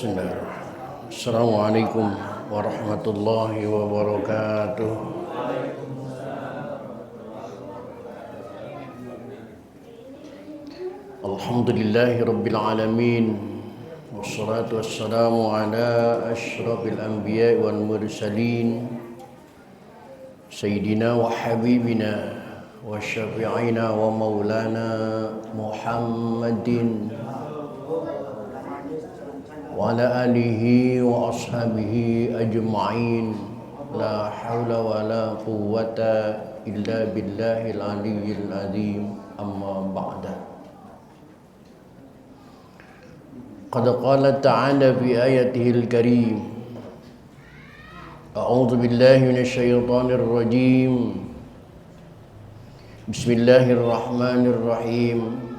Bismillahirrahmanirrahim. Assalamualaikum warahmatullahi wabarakatuh. Alhamdulillahi rabbil alamin. Wassalatu wassalamu ala asyrafil anbiya wal mursalin. Sayyidina wa habibina wa syafi'ina wa maulana Muhammadin wa ala alihi wa ashabihi ajma'in. La hawla wa la quwwata illa billahil aliyyil azim. Amma ba'da. Qad qala ta'ala fi ayatihil karim. A'udzu billahi minasy syaithanir rajim. Bismillahirrahmanirrahim.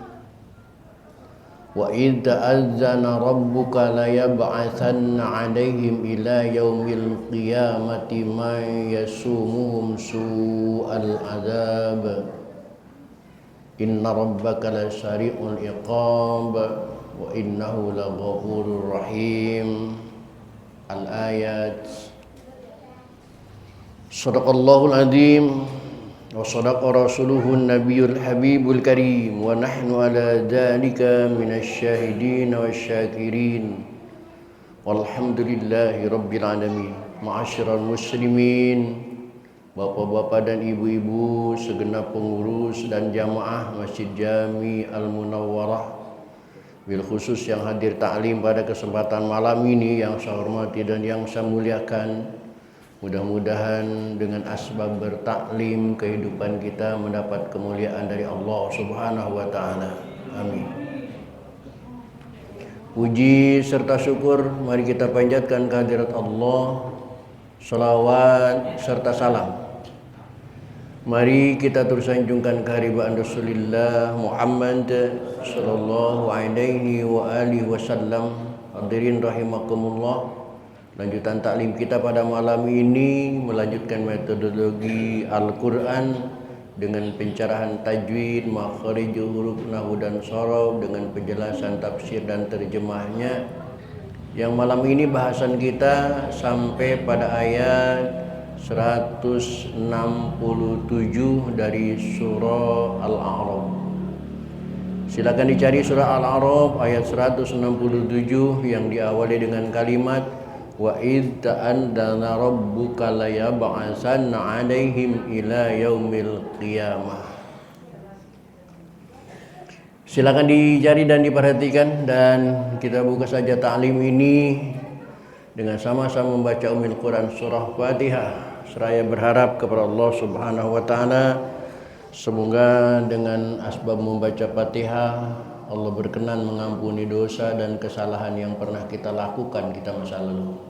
Wa idh ta'azzana rabbuka la yab'atsanna 'alaihim ila yaumil qiyamati man yasumuhum su'al 'adzab. Inna rabbaka lasari'ul iqab wa innahu laghafurur rahim. Al-ayat. Shadaqallahul azim. Wa sadaqa rasuluhun nabiyul habibul karim. Wa nahnu ala dhalika minasyahidin wa syakirin. Walhamdulillahi rabbil alamin. Ma'asyiral muslimin, bapak-bapak dan ibu-ibu, segenap pengurus dan jamaah Masjid Jami Al-Munawwarah, bil khusus yang hadir ta'lim pada kesempatan malam ini yang saya hormati dan yang saya muliakan. Mudah-mudahan dengan asbab bertaklim kehidupan kita mendapat kemuliaan dari Allah Subhanahu wa taala. Amin. Puji serta syukur mari kita panjatkan kehadirat Allah. Salawat serta salam mari kita terus sanjungkan keharibaan Rasulullah Muhammad sallallahu alaihi wa alihi wasallam. Hadirin rahimakumullah. Lanjutan taklim kita pada malam ini melanjutkan metodologi Al-Quran dengan pencerahan tajwid, makhrij huruf, nahwu dan shorof dengan penjelasan tafsir dan terjemahnya. Yang malam ini bahasan kita sampai pada ayat 167 dari surah Al-A'raf. Silakan dicari surah Al-A'raf ayat 167 yang diawali dengan kalimat wa idh ta'azzana rabbuka la yab'atsanna 'alaihim ila yaumil qiyamah. Silakan dicari dan diperhatikan, dan kita buka saja ta'lim ini dengan sama-sama membaca Ummul Quran surah Fatihah seraya berharap kepada Allah Subhanahu wa taala semoga dengan asbab membaca Fatihah Allah berkenan mengampuni dosa dan kesalahan yang pernah kita lakukan kita masa lalu,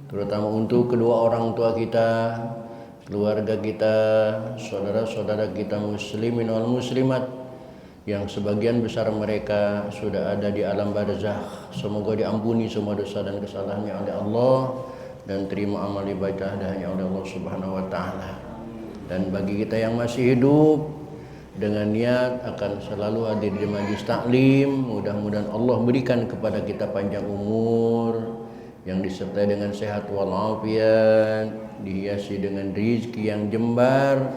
terutama untuk kedua orang tua kita, keluarga kita, saudara-saudara kita muslimin wal muslimat yang sebagian besar mereka sudah ada di alam barzakh. Semoga diampuni semua dosa dan kesalahannya oleh Allah dan terima amal ibadahnya oleh Allah Subhanahu wa taala. Dan bagi kita yang masih hidup dengan niat akan selalu hadir di majlis taklim, mudah-mudahan Allah berikan kepada kita panjang umur yang disertai dengan sehat walafiat, dihiasi dengan rezeki yang jembar.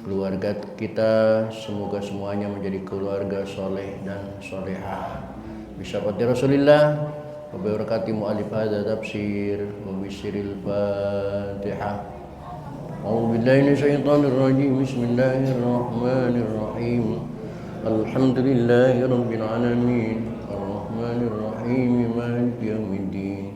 Keluarga kita semoga semuanya menjadi keluarga soleh dan solehah. Bisyafaati Rasulillah wa barakati mu'alif hadza tafsir wa bisiril Fatihah. A'udzu billahi minasyaitonir rajim. Bismillahirrahmanirrahim. Alhamdulillahi rabbil alamin. Arrahmanir rahim. Maliki yaumiddin.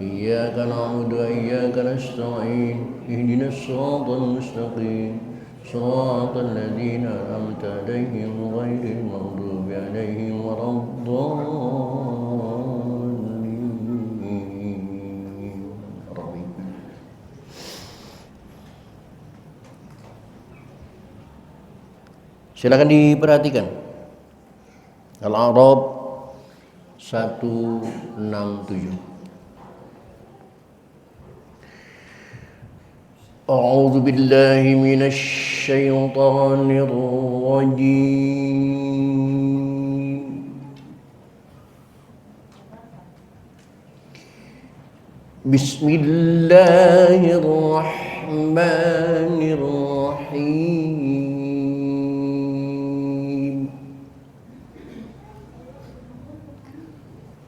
Iyyaka na'budu wa iyyaka nasta'in. Ihdinas shiratal mustaqim. Shiratal ladzina an'amta 'alaihim ghairil maghdubi 'alaihim waladdallin. Silakan diperhatikan. Al-A'raf 167. A'udzu billahi minasy syaithanir rajim. Bismillahirrahmanirrahim.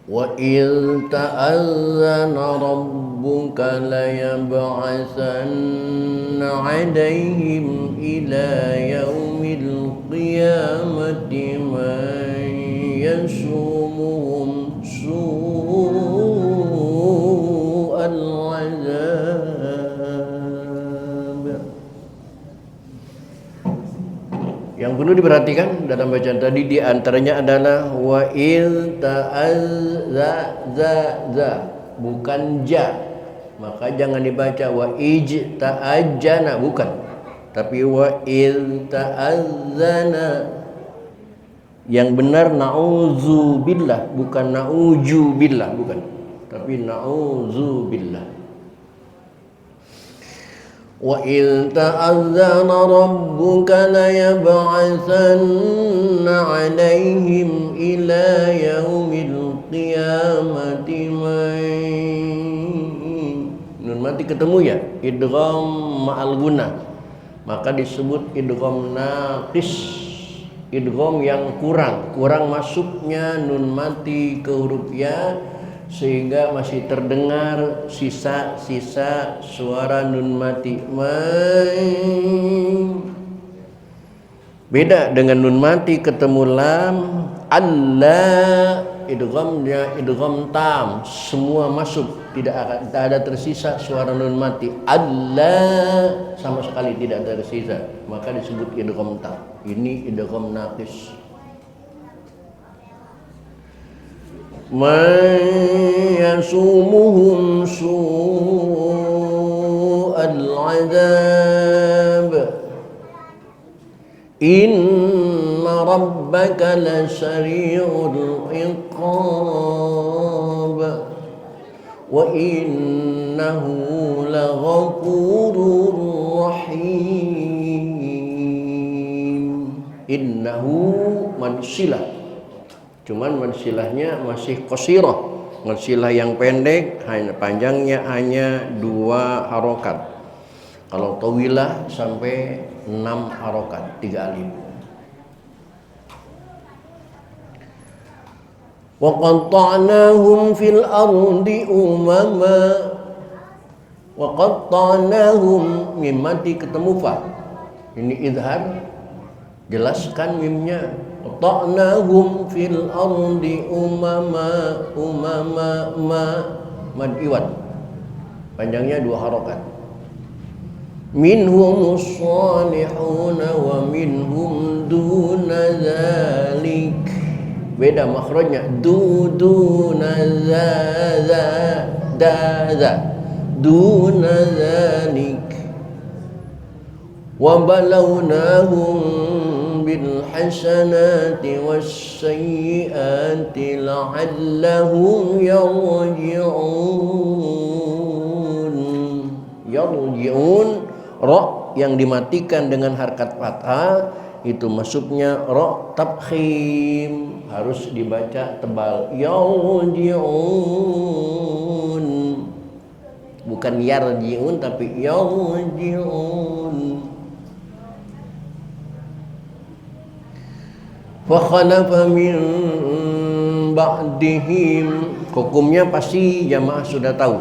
Wa idh ta'azzana rabbuka layab'atsanna 'alaihim ila yaumil qiyamati man yasumuhum su'al 'adzab. Yang perlu diperhatikan dalam bacaan tadi di antaranya adalah wa il ta'azza, bukan ja. Maka jangan dibaca wa ij ta'ajjana, bukan. Tapi wa il ta'azzana. Yang benar na'udzubillah, bukan na'ujubillah, bukan. Tapi na'udzubillah. Wa idh ta'azzana rabbuka layab'atsanna 'alaihim ila yaumil qiyamati nun mati ketemu ya, idgham ma'al guna, maka disebut idgham naqis, idgham yang kurang masuknya nun mati ke huruf ya, sehingga masih terdengar sisa-sisa suara nun mati. Beda dengan nun mati ketemu lam, Allah idghamnya idgham tam, semua masuk, tidak ada tersisa suara nun mati. Allah sama sekali tidak tersisa, maka disebut idgham tam. Ini idgham naqis. Man yasumuhum su'al 'adzab inna rabbaka lasari'ul iqab wa innahu laghafurur rahim. Innahu mansilah, cuman mansilahnya masih qasirah, mansilah yang pendek, hanya panjangnya hanya 2 harokat. Kalau tawilah sampai 6 harokat, 3 alif. Wa qatta'nahum fil ardi umama, wa qatta'nahum, mim mati ketemu fa, ini idhar, jelaskan mimnya. Qatta'nahum fil ardi umama mad iwad, panjangnya 2 harokat. Minhumus salihuna wa minhum duna dzalik, beda makhrajnya, duna za duna dzalik. Wa balawnahum bil hasanati was sayyiati la'allahum yarji'un. Ra yang dimatikan dengan harkat fathah itu masuknya ra tabkhim, harus dibaca tebal, yarji'un, bukan yarji'un tapi yarji'un. Fa khalafa min ba'dihim, hukumnya pasti jamaah sudah tahu,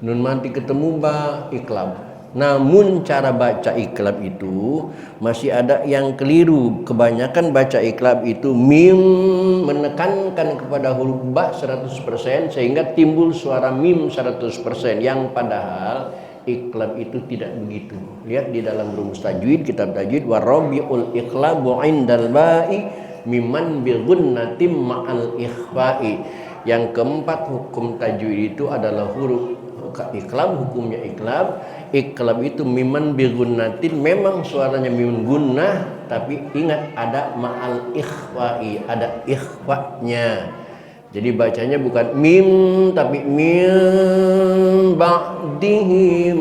nun mati ketemu ba iklab. Namun cara baca iklab itu masih ada yang keliru. Kebanyakan baca iklab itu mim menekankan kepada huruf ba 100% sehingga timbul suara mim 100%, yang padahal iklab itu tidak begitu. Lihat di dalam rumus tajwid, kitab tajwid, warabiul iklabu indal ba'i mimman bi gunnatim ma'al ikhfa'i. Yang keempat hukum tajwid itu adalah huruf iklab, hukumnya iklab. Iklab itu miman bi gunnatin, memang suaranya mimun gunnah, tapi ingat ada ma'al ikhfa'i, ada ikhfa'nya. Jadi bacanya bukan mim tapi min ba'dihim.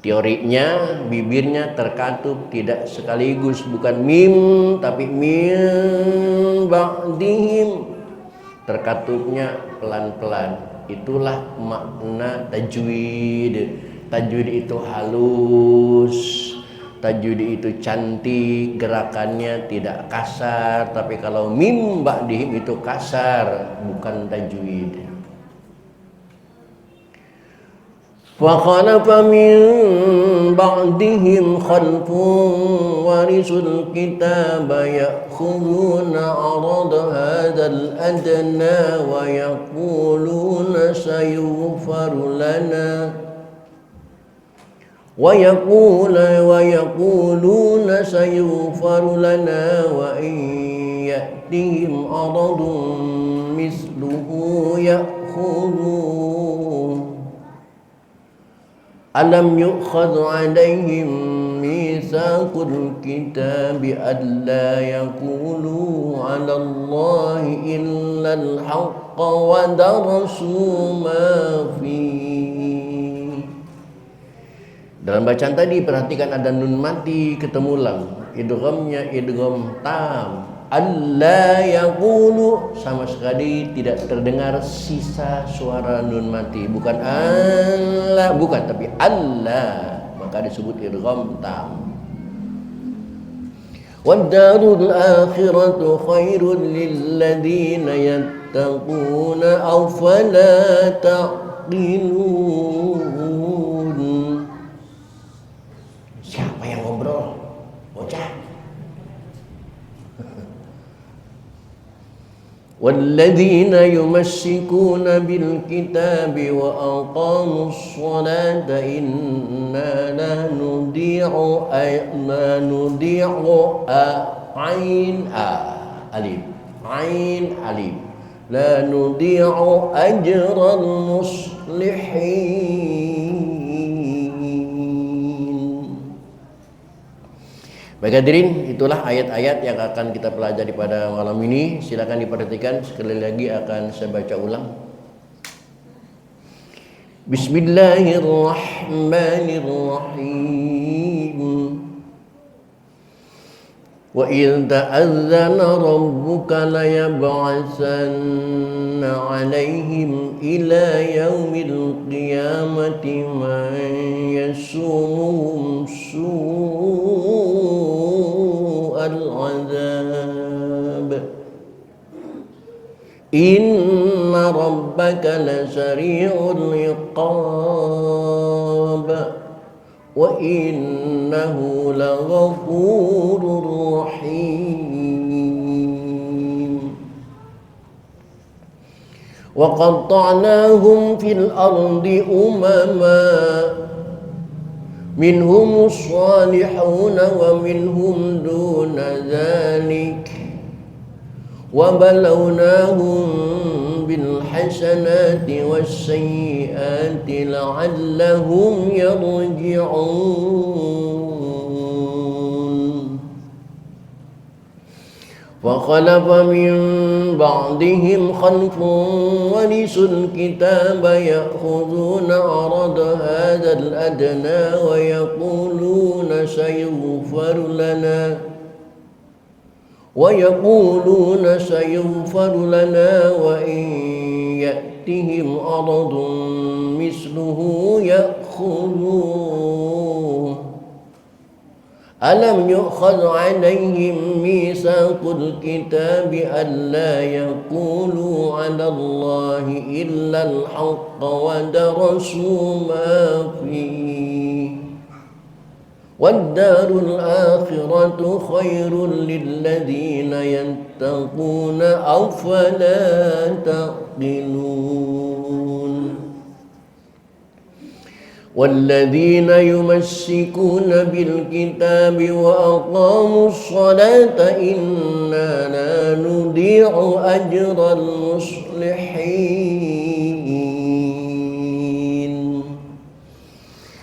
Teorinya bibirnya terkatup tidak sekaligus, bukan mim tapi min ba'dihim. Terkatupnya pelan-pelan. Itulah makna tajwid. Tajwid itu halus, tajwid itu cantik, gerakannya tidak kasar. Tapi kalau mim ba'dihim itu kasar, bukan tajwid. فَخَلَفَ مِنْ بَعْدِهِمْ خَلْفٌ وَرِثُوا الْكِتَابَ يَأْخُذُونَ عَرَضَ هَذَا الْأَدْنَى وَيَقُولُونَ سَيُغْفَرُ لَنَا وَإِنْ يَأْتِهِمْ عَرَضٌ مِثْلُهُ يَأْخُذُوهُ أَلَمْ يُؤْخَذْ عَلَيْهِمْ مِيثَاقُ الْكِتَابِ أَلَّا يَقُولُوا عَلَى اللَّهِ إِلَّا الْحَقَّ وَدَرَسُوا مَا فِيهِ. Dalam bacaan tadi perhatikan ada nun mati ketemu lam, idghamnya idgham tam. Alla yaqulu, sama sekali tidak terdengar sisa suara nun mati, bukan alla, bukan, tapi alla, maka disebut idgham tam. Wad-darul akhiratu khairul lil ladzina yattaquna aw fala taqilun. Siapa yang ngobrol? Bocah. وَالَّذِينَ يُمَسِّكُونَ بِالْكِتَابِ وَأَقَامُوا الصَّلَاةَ إِنَّا لَا نُضِيعُ أَجْرَ الْمُصْلِحِينَ. Baik hadirin, itulah ayat-ayat yang akan kita pelajari pada malam ini. Silakan diperhatikan, sekali lagi akan saya baca ulang. Bismillahirrahmanirrahim. Wa idh ta'azzana rabbuka layab'atsanna 'alaihim ila yaumil qiyamati man yasumuhum العذاب إن ربك لسريع العقاب وإنه لغفور رحيم وقطعناهم في الأرض أمما منهم الصالحون ومنهم دون ذلك وبلوناهم بالحسنات والسيئات لعلهم يرجعون فخلف من بعدهم خلف ورثوا الكتاب يأخذون عرض هذا الأدنى ويقولون سيغفر لنا وإن يأتهم عرض مثله يأخذوه ألم يؤخذ عليهم ميثاق الكتاب ألا يقولوا على الله إلا الحق ودرسوا ما فيه والدار الآخرة خير للذين يتقون أفلا تعقلون والذين يمسكون بالكتاب وأقاموا الصلاة إنا لا نضيع أجر المصلحين.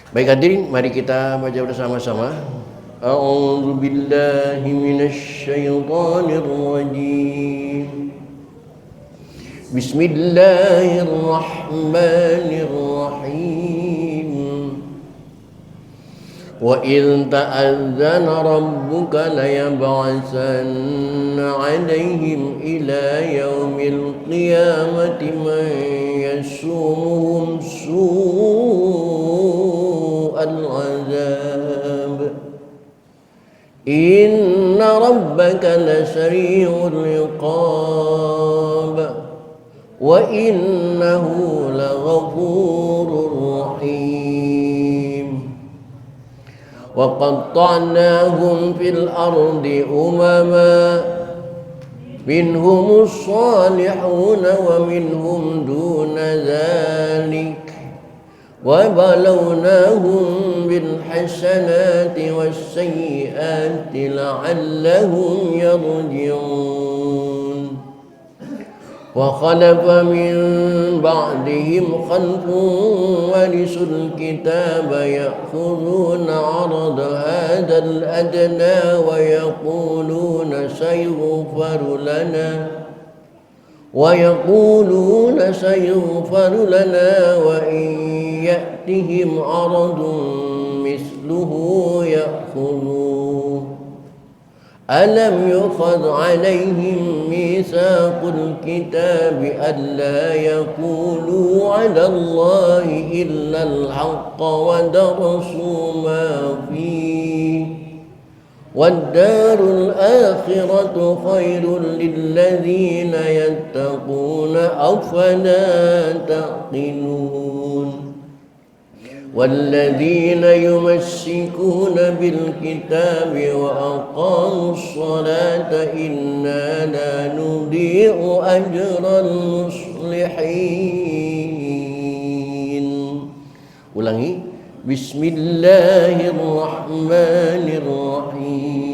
Baik hadirin, mari kita baca bersama-sama. A'udzu billahi minasy syaithanir rajim. Bismillahirrahmanirrahim. وإذ تأذن ربك ليبعثن عليهم إلى يوم القيامة من يسومهم سوء العذاب إن ربك لسريع العقاب وإنه لغفور رحيم وقطعناهم في الأرض أمما منهم الصالحون ومنهم دون ذلك وبلوناهم بالحسنات والسيئات لعلهم يرجعون وخلف من بعدهم خلف ورثوا الكتاب يأخذون عرض هذا الأدنى ويقولون سيغفر لنا وإن يأتهم عرض مثله يأخذوه ألم يؤخذ عليهم ميثاق الكتاب ألا يقولوا على الله إلا الحق ودرسوا ما فيه والدار الآخرة خير للذين يتقون أفلا تعقلون والذين يمسكون بالكتاب وأقاموا الصلاة إنا لا نضيع أجر المصلحين. Ulangi. Bismillahirrahmanirrahim.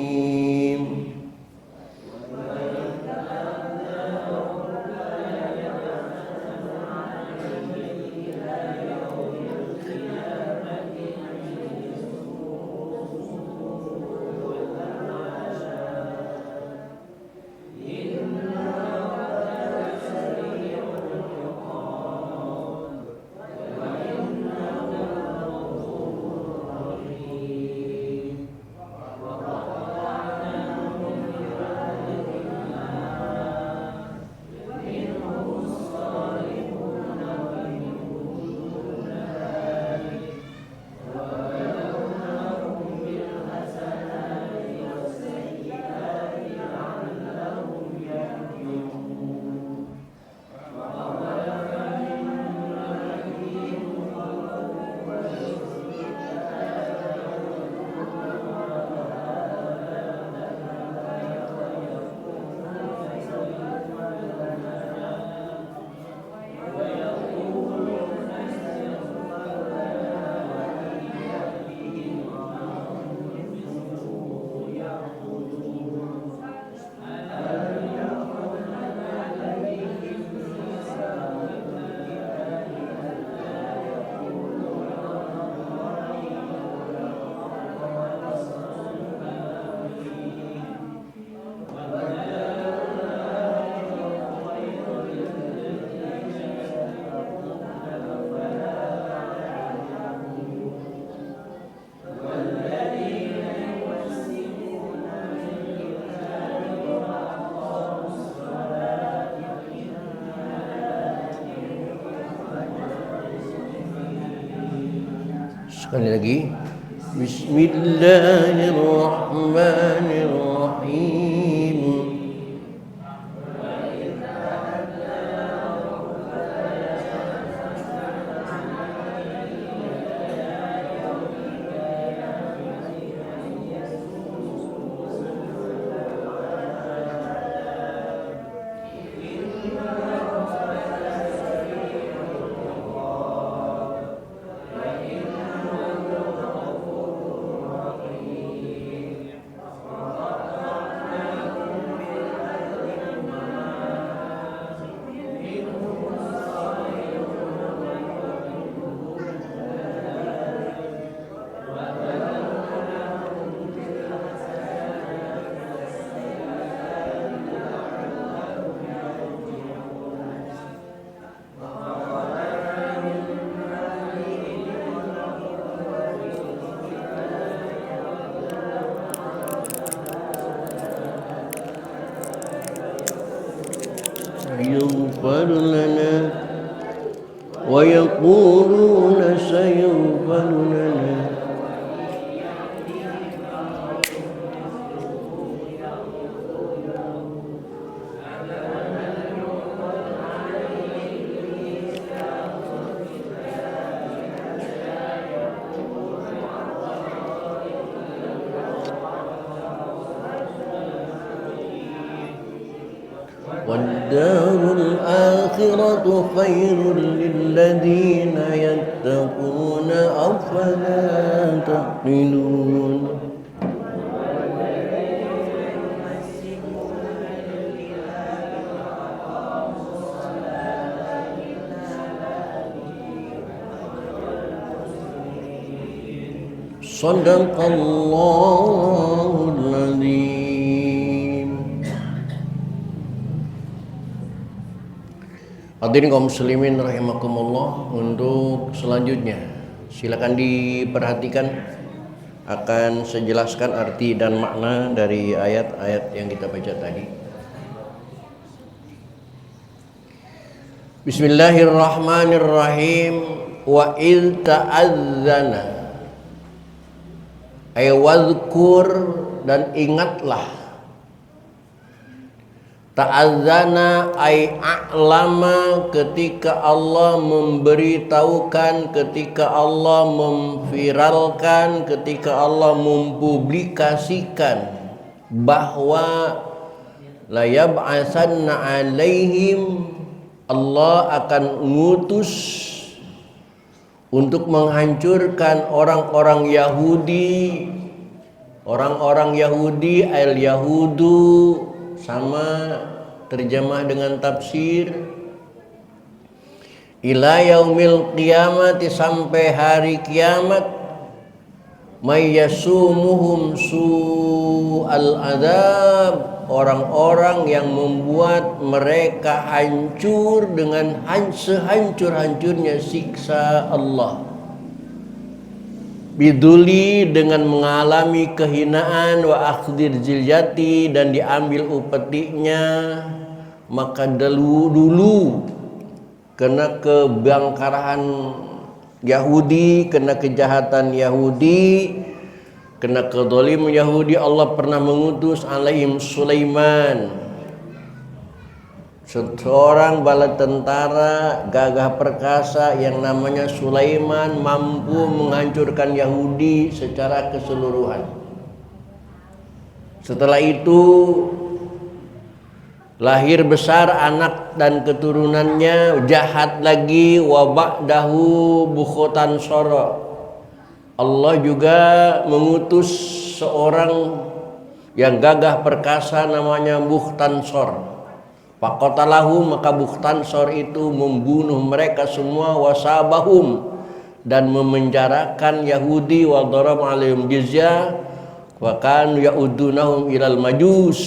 Sekali lagi. Bismillahirrahmanirrahim. يغفر لنا ويقولون سيغفر لنا والدار الآخرة خير للذين يتقون أفلا تعقلون صدق الله العظيم. Hadirin kaum muslimin rahimakumullah, untuk selanjutnya silakan diperhatikan, akan saya jelaskan arti dan makna dari ayat-ayat yang kita baca tadi. Bismillahirrahmanirrahim. Wa idh ta'adzana ay wadhkur, dan ingatlah. Ta'adzana ay a'lama, ketika Allah memberitahukan, ketika Allah memviralkan, ketika Allah mempublikasikan bahwa la yab'atsanna 'alaihim, Allah akan mengutus untuk menghancurkan orang-orang Yahudi. Orang-orang Yahudi, al-Yahudu, sama terjemah dengan tafsir, ila yaumil qiyamati, sampai hari kiamat, may yasumuhum su'al adab, orang-orang yang membuat mereka hancur dengan sehancur-hancurnya siksa Allah. Biduli, dengan mengalami kehinaan, wa akhdir zilyati, dan diambil upetinya. Maka dulu kena kebangkarahan Yahudi, kena kejahatan Yahudi, kena kedzalim Yahudi, Allah pernah mengutus alaihim Sulaiman, seorang bala tentara gagah perkasa yang namanya Sulaiman, mampu menghancurkan Yahudi secara keseluruhan. Setelah itu lahir besar anak dan keturunannya jahat lagi, wa ba'dahu bukhotan soro. Allah juga mengutus seorang yang gagah perkasa namanya Bukhtansor. Faqatalahu, maka Bukhtansor itu membunuh mereka semua, wasabahum, dan memenjarakan Yahudi, wa daraba alaihim jizyah, wa kanu ya'udunahum ilal majus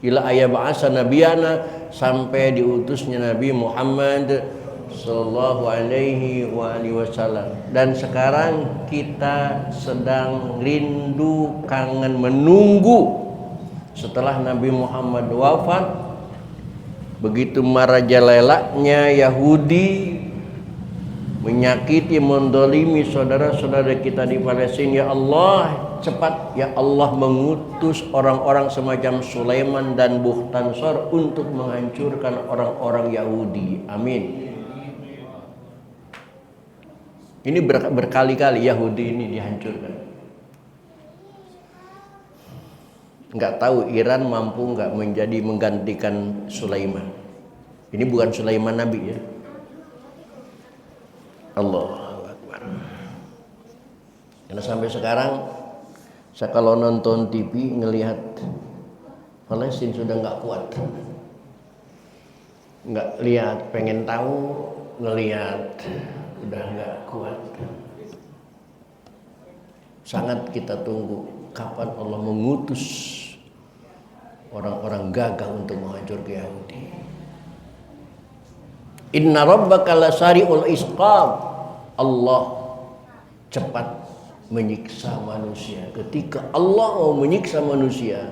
ila ayyab'asa nabiyana, sampai diutusnya Nabi Muhammad sallallahu alaihi wa alihi wasallam. Dan sekarang kita sedang rindu, kangen, menunggu setelah Nabi Muhammad wafat, begitu merajalelaknya Yahudi menyakiti, mendolimi saudara-saudara kita di Palestina. Ya Allah, cepat ya Allah mengutus orang-orang semacam Sulaiman dan Bukhtansor untuk menghancurkan orang-orang Yahudi. Amin. Ini berkali-kali Yahudi ini dihancurkan. Nggak tahu Iran mampu nggak menggantikan Sulaiman. Ini bukan Sulaiman Nabi ya. Allahu Akbar. Karena sampai sekarang saya kalau nonton TV ngelihat Palestina sudah nggak kuat. Nggak lihat, pengen tahu, ngelihat, udah nggak kuat. Sangat kita tunggu kapan Allah mengutus orang-orang gagah untuk menghancurkan Yahudi. Inna rabbaka lasari'ul isqam. Allah cepat menyiksa manusia. Ketika Allah mau menyiksa manusia,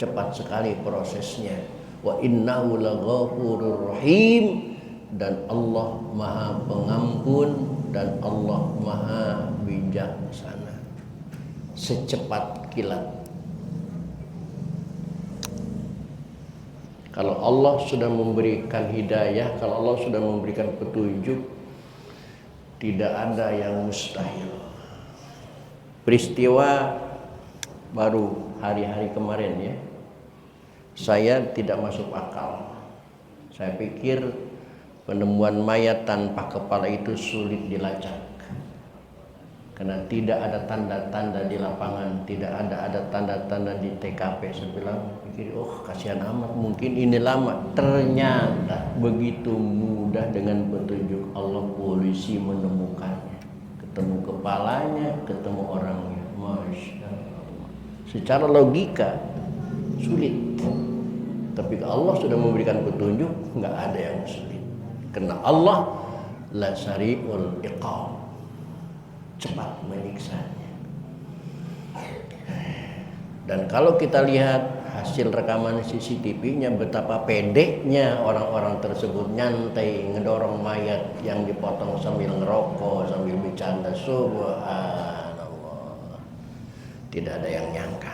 cepat sekali prosesnya. wa innahu laghafurur rahim, dan Allah Maha Pengampun dan Allah Maha Bijaksana. Secepat kilat. Kalau Allah sudah memberikan hidayah, kalau Allah sudah memberikan petunjuk, tidak ada yang mustahil. Peristiwa baru hari-hari kemarin ya, saya tidak masuk akal. Saya pikir penemuan mayat tanpa kepala itu sulit dilacak, karena tidak ada tanda-tanda di lapangan, tidak ada tanda-tanda di TKP. Saya bilang, pikir, oh kasihan amat, mungkin ini lama. Ternyata begitu mudah dengan petunjuk Allah polisi menemukannya, ketemu kepalanya, ketemu orangnya. Masya Allah. Secara logika sulit, tapi Allah sudah memberikan petunjuk, nggak ada yang sulit. Karena Allah la sari'ul iqam, cepat menyiksanya. Dan kalau kita lihat hasil rekaman CCTV-nya, betapa pedenya orang-orang tersebut nyantai ngedorong mayat yang dipotong sambil ngerokok, sambil bercanda. Subhanallah, tidak ada yang nyangka.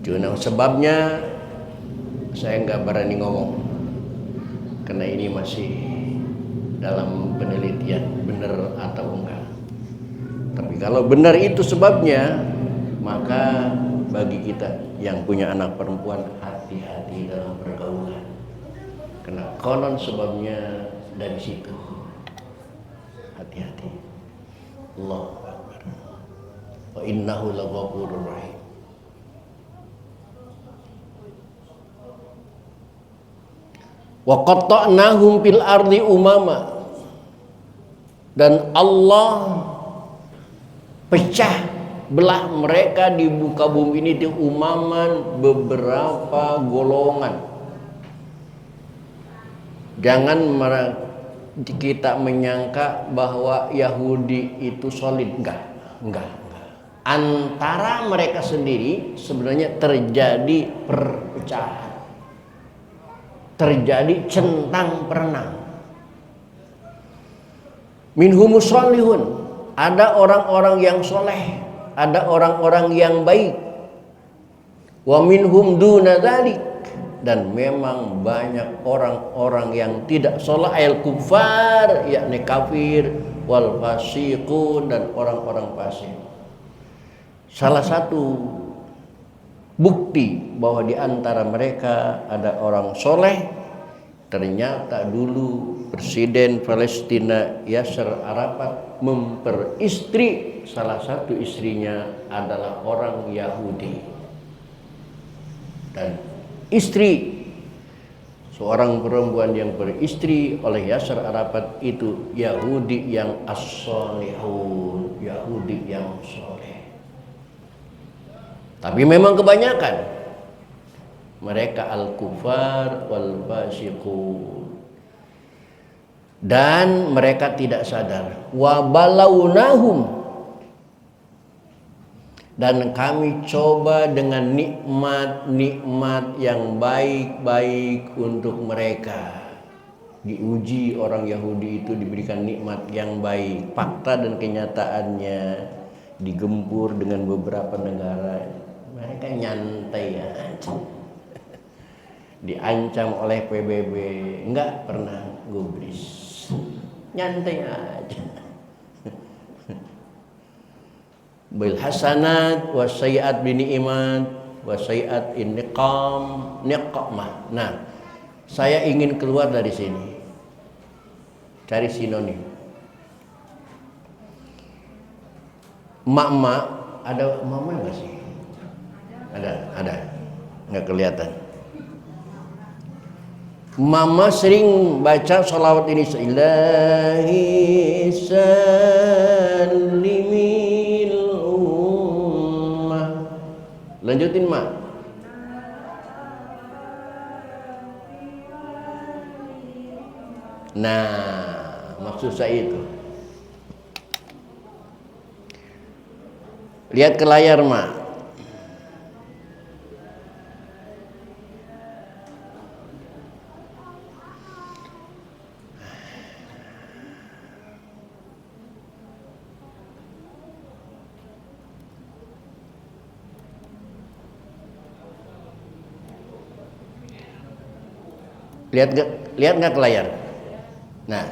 Cuma sebabnya saya nggak berani ngomong, karena ini masih dalam penelitian benar atau enggak. Tapi kalau benar itu sebabnya, maka bagi kita yang punya anak perempuan, hati-hati dalam pergaulan, karena konon sebabnya dari situ. Hati-hati. Allahu Akbar. Wa innahu laghafurur rahim. Wa qatta'nahum fil ardi umama, dan Allah pecah belah mereka di muka bumi ini di umaman, beberapa golongan. Jangan kita menyangka bahwa Yahudi itu solid, enggak. Antara mereka sendiri sebenarnya terjadi perpecahan, terjadi centang perenang. Minhumus sholihun, ada orang-orang yang soleh, ada orang-orang yang baik. Wa minhum duna dzalik, dan memang banyak orang-orang yang tidak soleh, al kufar, yakni kafir, wal fasiqun, dan orang-orang fasik. Salah satu bukti bahwa di antara mereka ada orang soleh, ternyata dulu Presiden Palestina Yasser Arafat memperistri salah satu istrinya adalah orang Yahudi, dan istri seorang perempuan yang beristri oleh Yasser Arafat itu Yahudi yang as-solihun, Yahudi yang soleh. Tapi memang kebanyakan mereka al-kufar wal fasiqun, dan mereka tidak sadar. Wa balawnahum, dan kami coba dengan nikmat-nikmat yang baik-baik untuk mereka. Diuji orang Yahudi itu, diberikan nikmat yang baik. Fakta dan kenyataannya digempur dengan beberapa negara, mereka nyantai aja. Diancam oleh PBB, enggak pernah gubris, nyantai aja. Bil hasanat wa sayyi'at bi ni'mat wa sayyi'at niqamah. Nah, saya ingin keluar dari sini, cari sinonim. Mak-mak, ada mama enggak sih? Ada. Enggak kelihatan. Mama sering baca sholawat ini, Ilahi salimil ummah. Lanjutin, Mak. Nah, maksud saya itu. Lihat ke layar, Mak. Lihat nggak ke layar? Nah,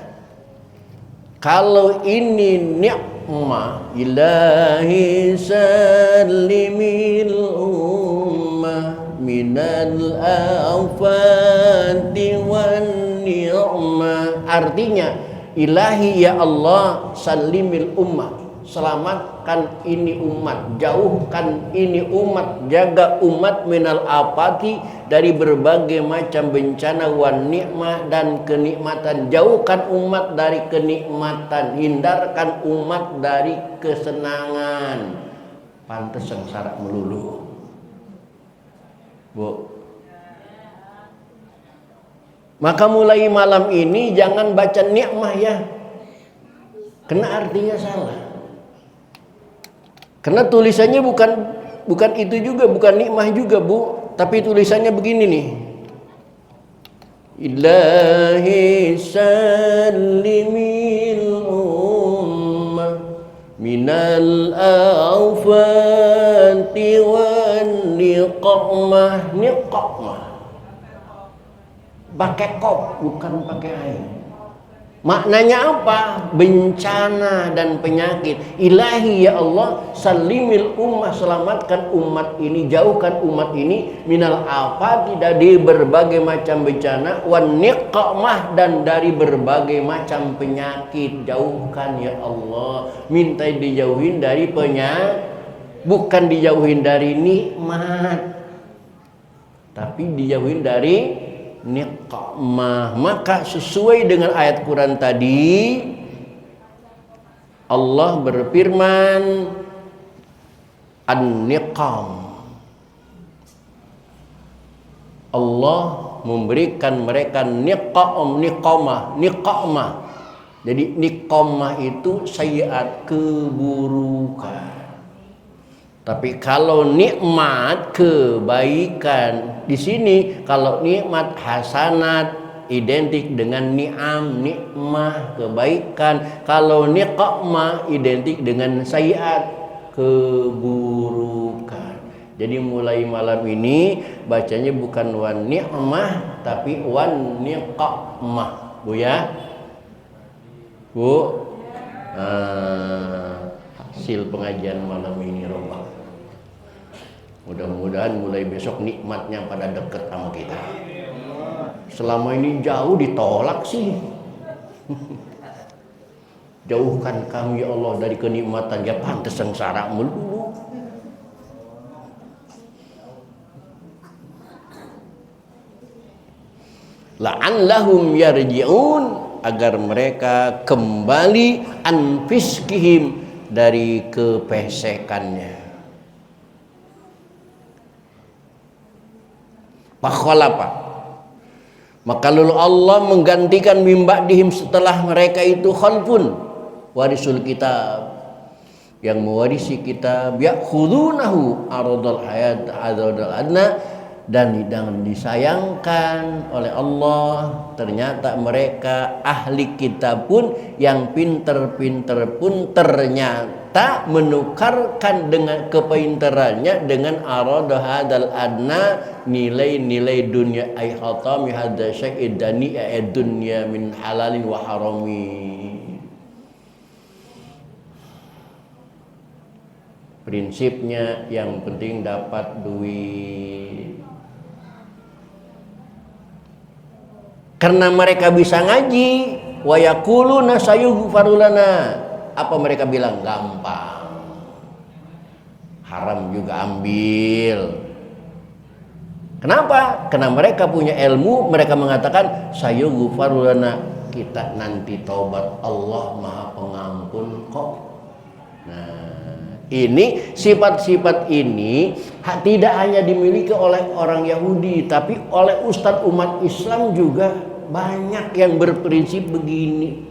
kalau ini ni'mah, ilahi salimil ummah minal afati wan ni'mah. Artinya, ilahi ya Allah salimil ummah, selamatkan ini umat, jauhkan ini umat, jaga umat minal afati, dari berbagai macam bencana, wan nikmah, dan kenikmatan. Jauhkan umat dari kenikmatan, hindarkan umat dari kesenangan. Pantes sengsara melulu, Bu. Maka mulai malam ini jangan baca nikmah ya, karena artinya salah. Karena tulisannya bukan itu juga, bukan nikmah juga, Bu. Tapi tulisannya begini nih. Ilahi salimil ummah minal afati wan niqmah. Niqmah pakai kop, bukan pakai ain. Maknanya apa? Bencana dan penyakit. Ilahi ya Allah salimil ummah, selamatkan umat ini, jauhkan umat ini minal afati, dari berbagai macam bencana, wan niqmah, dan dari berbagai macam penyakit. Jauhkan ya Allah, minta dijauhin dari penyakit, bukan dijauhin dari nikmat, tapi dijauhin dari niqmah. Maka sesuai dengan ayat Quran tadi, Allah berfirman an-niqam. Allah memberikan mereka niqamah. Jadi niqamah itu sayiat, keburukan. Tapi kalau nikmat, kebaikan. Di sini kalau nikmat, hasanat, identik dengan ni'am, nikmah, kebaikan. Kalau niqmah identik dengan sayiat, keburukan. Jadi mulai malam ini bacanya bukan wan ni'mah, tapi wan niqmah, Bu ya. Bu, hasil pengajian malam ini rombak. Mudah-mudahan mulai besok nikmatnya pada deket sama kita. Selama ini jauh ditolak sih. Jauhkan kami ya Allah dari kenikmatan, ya pantas sengsara melulu. La'allahum yarji'un, agar mereka kembali an fiskihim, dari kepesekannya. Fakhalapa, maka lalu Allah menggantikan min ba'dihim, setelah mereka itu khalfun, warisul kitab, yang mewarisi kitab, ya'khudunahu aradul hayat adadul adna, dan disayangkan oleh Allah, ternyata mereka ahli kitab pun, yang pinter-pinter pun ternyata menukarkan dengan kepintarannya dengan arada hadal adna, nilai-nilai dunia, ay khatami hadza syai'id dani dunya min halalin wa harami. Prinsipnya yang penting dapat duit. Karena mereka bisa ngaji, wa yaquluna sayughfaru lana. Apa mereka bilang? Gampang. Haram juga ambil. Kenapa? Karena mereka punya ilmu, mereka mengatakan sayughfaru lana, kita nanti taubat, Allah Maha Pengampun kok. Nah, ini sifat-sifat ini tidak hanya dimiliki oleh orang Yahudi, tapi oleh ustadz umat Islam juga banyak yang berprinsip begini.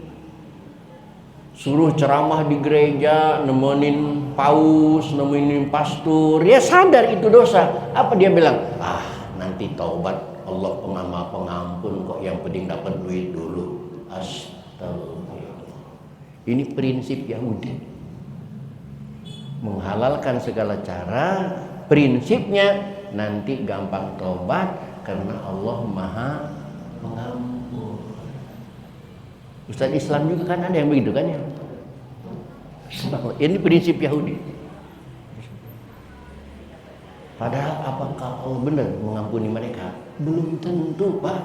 Suruh ceramah di gereja, nemenin paus, nemenin pastor, dia sadar itu dosa. Apa dia bilang? Nanti taubat, Allah Pengampun kok, yang penting dapat duit dulu. Astagfirullah. Ini prinsip Yahudi, menghalalkan segala cara. Prinsipnya nanti gampang taubat karena Allah Maha pengampun. Ustaz Islam juga kan ada yang begitu kan ya. Ini prinsip Yahudi. Padahal apakah Allah benar mengampuni mereka? Belum tentu, Pak.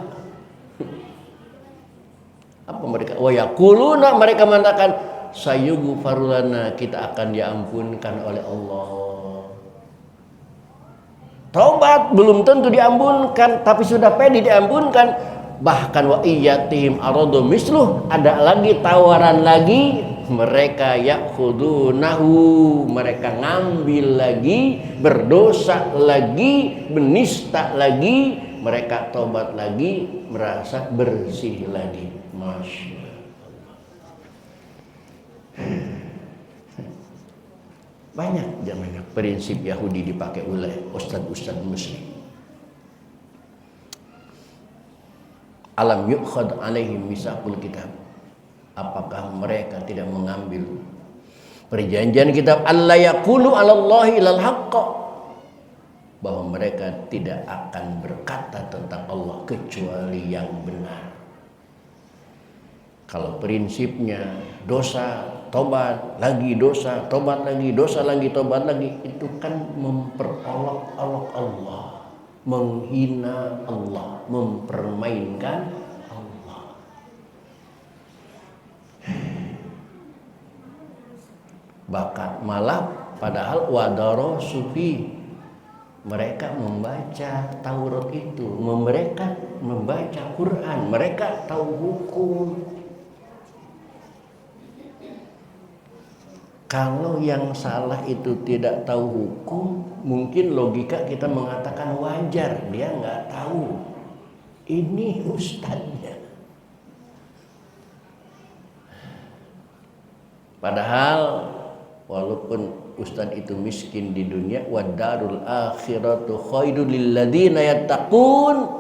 Apa mereka? Wa yaquluna, mereka mengatakan sayughfaru lana, kita akan diampunkan oleh Allah. Taubat belum tentu diampunkan, tapi sudah pede diampunkan. Bahkan wa iyatihim aradu misluh, ada lagi tawaran lagi, mereka yakhudunahu, mereka ngambil lagi, berdosa lagi, menista lagi, mereka taubat lagi, merasa bersih lagi. Masya Allah. Banyak zamannya prinsip Yahudi dipakai oleh ustadz-ustadz muslim. Alam yukhad alaihim misaqul kitab. Apakah mereka tidak mengambil perjanjian kitab alla yaqulu 'alallahi ilal haqq, bahwa mereka tidak akan berkata tentang Allah kecuali yang benar. Kalau prinsipnya dosa, tobat lagi dosa, tobat lagi dosa lagi, tobat lagi, itu kan memperolok-olok Allah, menghina Allah, mempermainkan Allah. Bahkan malah padahal wadaro sufi, mereka membaca Taurat itu, mereka membaca Quran, mereka tahu hukum. Kalau yang salah itu tidak tahu hukum, mungkin logika kita mengatakan wajar, dia nggak tahu. Ini ustadznya. Padahal walaupun ustadz itu miskin di dunia, wadarul akhiratu khairul lil ladzina yattaqun.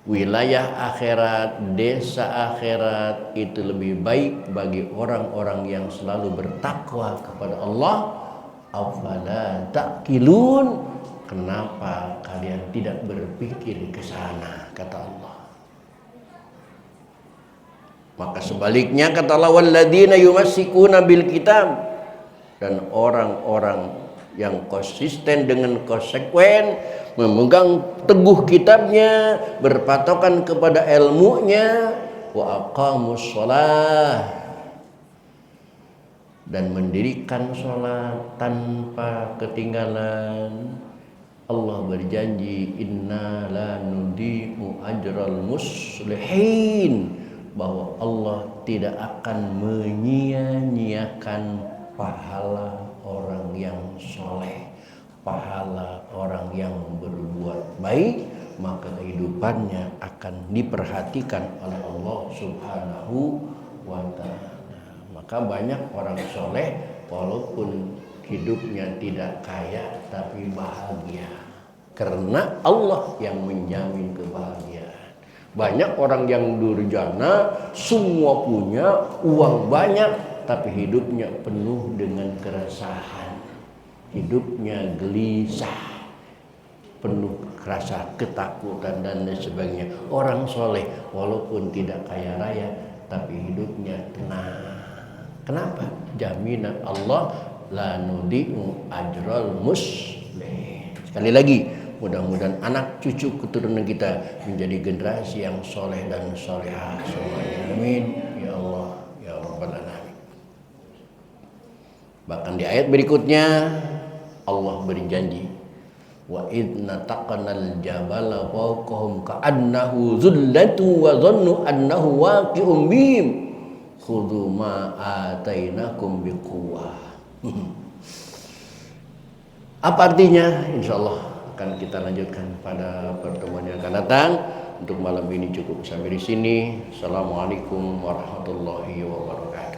Wilayah akhirat, desa akhirat itu lebih baik bagi orang-orang yang selalu bertakwa kepada Allah. Afala taqilun, kenapa kalian tidak berpikir ke sana, kata Allah. Maka sebaliknya kata Allah, walladzina yumassikuna bil kitab, dan orang-orang yang konsisten dengan konsekuen memegang teguh kitabnya, berpatokan kepada ilmunya, wa aqamus shalah, dan mendirikan sholat tanpa ketinggalan. Allah berjanji, inna la nudi'u ajral muslihin, bahwa Allah tidak akan menyia-nyiakan pahala orang yang soleh, pahala orang yang berbuat baik, maka kehidupannya akan diperhatikan oleh Allah Subhanahu wa ta'ala. Maka banyak orang soleh walaupun hidupnya tidak kaya tapi bahagia, karena Allah yang menjamin kebahagiaan. Banyak orang yang durjana, semua punya, uang banyak, tapi hidupnya penuh dengan keresahan, hidupnya gelisah, penuh rasa ketakutan dan lain sebagainya. Orang soleh walaupun tidak kaya raya tapi hidupnya tenang. Kenapa? Jaminan Allah, la nudi'u ajral muslim. Sekali lagi, mudah-mudahan anak cucu keturunan kita menjadi generasi yang soleh dan solehah semuanya. Amin ya Allah ya Rabbal alamin. Bahkan di ayat berikutnya Allah berjanji, wa idna taqanal jabala fawqahum ka'annahu zullatu wa dhannu annahu waqi'un bihim khudhu ma atainakum biquwwah. Apa artinya? Insyaallah akan kita lanjutkan pada pertemuan yang akan datang. Untuk malam ini cukup sampai di sini. Assalamualaikum warahmatullahi wabarakatuh.